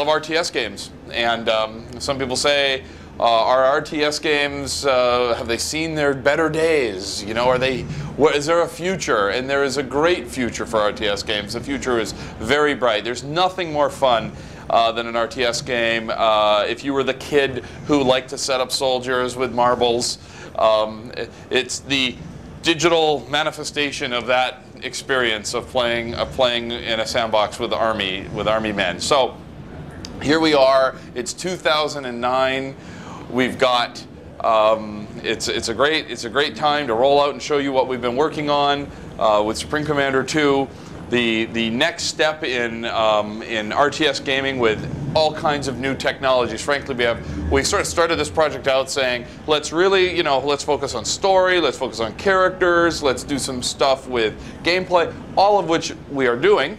love RTS games, and some people say, are RTS games, have they seen their better days? You know, is there a future? And there is a great future for RTS games. The future is very bright. There's nothing more fun than an RTS game. If you were the kid who liked to set up soldiers with marbles, it's the digital manifestation of that experience of playing in a sandbox with army men. So here we are. It's 2009. We've got it's a great time to roll out and show you what we've been working on with Supreme Commander 2. The next step in RTS gaming with all kinds of new technologies. Frankly, we sort of started this project out saying, let's really, let's focus on story, let's focus on characters, let's do some stuff with gameplay, all of which we are doing.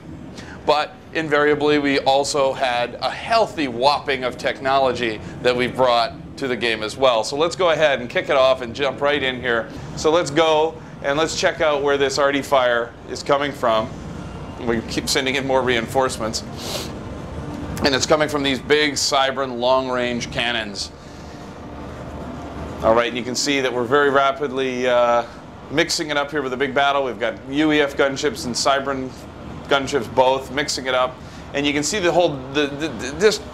But invariably, we also had a healthy whopping of technology that we brought to the game as well. So let's go ahead and kick it off and jump right in here. So let's go and let's check out where this arty fire is coming from. We keep sending in more reinforcements. And it's coming from these big Cybran long-range cannons. All right, and you can see that we're very rapidly mixing it up here with a big battle. We've got UEF gunships and Cybran gunships both, mixing it up. And you can see the whole,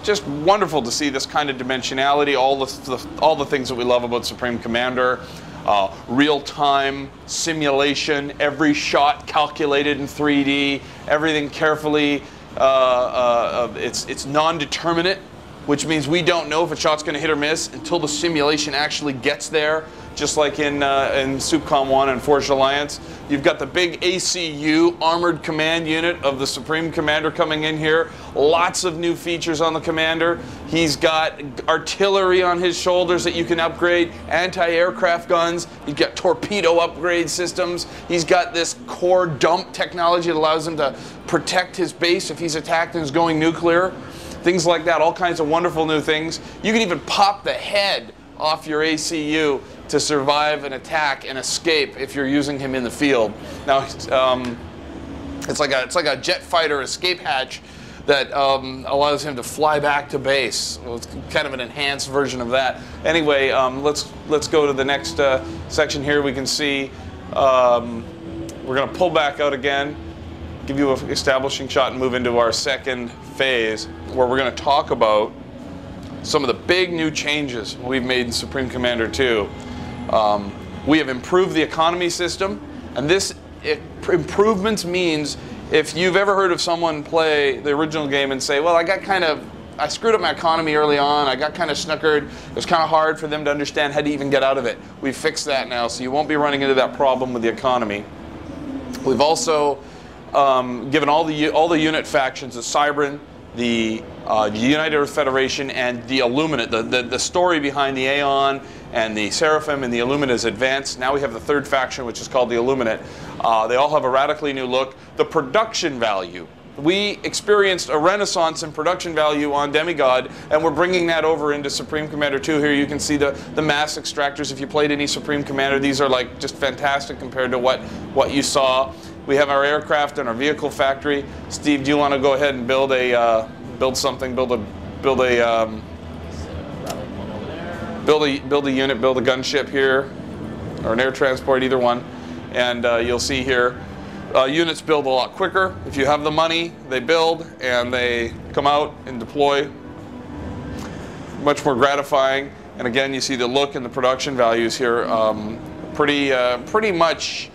just wonderful to see this kind of dimensionality, all the things that we love about Supreme Commander. Real-time simulation, every shot calculated in 3D, everything carefully, it's non-determinate, which means we don't know if a shot's going to hit or miss until the simulation actually gets there, just like in SupCom 1 and Forged Alliance. You've got the big ACU, Armored Command Unit of the Supreme Commander coming in here. Lots of new features on the Commander. He's got artillery on his shoulders that you can upgrade, anti-aircraft guns. He's got torpedo upgrade systems. He's got this core dump technology that allows him to protect his base if he's attacked and is going nuclear. Things like that, all kinds of wonderful new things. You can even pop the head off your ACU to survive an attack and escape if you're using him in the field. Now, it's like a jet fighter escape hatch that allows him to fly back to base. Well, it's kind of an enhanced version of that. Anyway, let's go to the next section here. We can see we're going to pull back out again, give you an establishing shot, and move into our second phase, where we're going to talk about some of the big new changes we've made in Supreme Commander 2. We have improved the economy system, and this improvements means if you've ever heard of someone play the original game and say, well, I screwed up my economy early on, I got kind of snookered, it was kind of hard for them to understand how to even get out of it. We've fixed that now, so you won't be running into that problem with the economy. We've also given all the unit factions, the Cybran, the United Earth Federation, and the Illuminate, the story behind the Aeon and the Seraphim and the Illuminate is advanced. Now we have the third faction, which is called the Illuminate. They all have a radically new look. The production value. We experienced a renaissance in production value on Demigod, and we're bringing that over into Supreme Commander 2. Here you can see the mass extractors. If you played any Supreme Commander, these are like just fantastic compared to what you saw. We have our aircraft and our vehicle factory. Steve, do you want to go ahead and build a unit, build a gunship here, or an air transport, either one. And you'll see here, units build a lot quicker. If you have the money, they build and they come out and deploy. Much more gratifying. And again, you see the look and the production values here. Pretty much,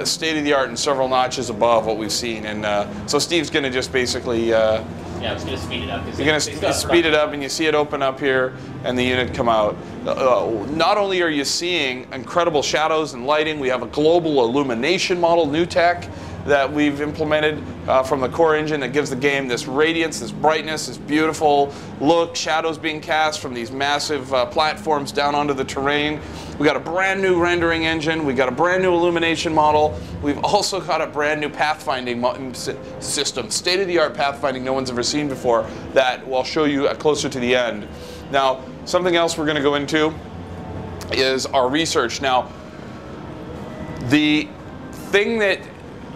state of the art and several notches above what we've seen. And so Steve's going to just basically yeah, it's going to speed it up. You're going to speed it up, and you see it open up here, and the unit come out. Not only are you seeing incredible shadows and lighting, we have a global illumination model, new tech, that we've implemented from the core engine that gives the game this radiance, this brightness, this beautiful look, shadows being cast from these massive platforms down onto the terrain. We got a brand new rendering engine, we got a brand new illumination model, we've also got a brand new pathfinding system, state-of-the-art pathfinding no one's ever seen before, that we'll show you closer to the end. Now, something else we're going to go into is our research. Now, the thing that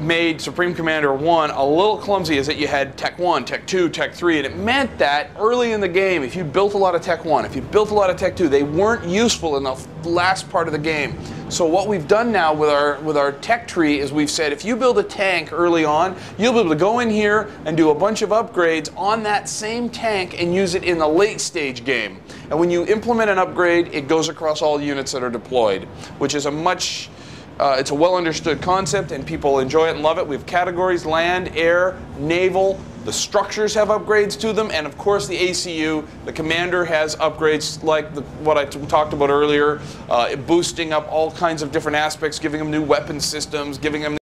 made Supreme Commander 1 a little clumsy is that you had Tech 1, Tech 2, Tech 3, and it meant that early in the game, if you built a lot of Tech 1, if you built a lot of Tech 2, they weren't useful in the last part of the game. So what we've done now with our tech tree is we've said if you build a tank early on, you'll be able to go in here and do a bunch of upgrades on that same tank and use it in the late stage game. And when you implement an upgrade, it goes across all units that are deployed, which is a much it's a well understood concept and people enjoy it and love it. We have categories: land, air, naval. The structures have upgrades to them, and of course the ACU, the commander, has upgrades like what I talked about earlier, boosting up all kinds of different aspects, giving them new weapon systems, giving them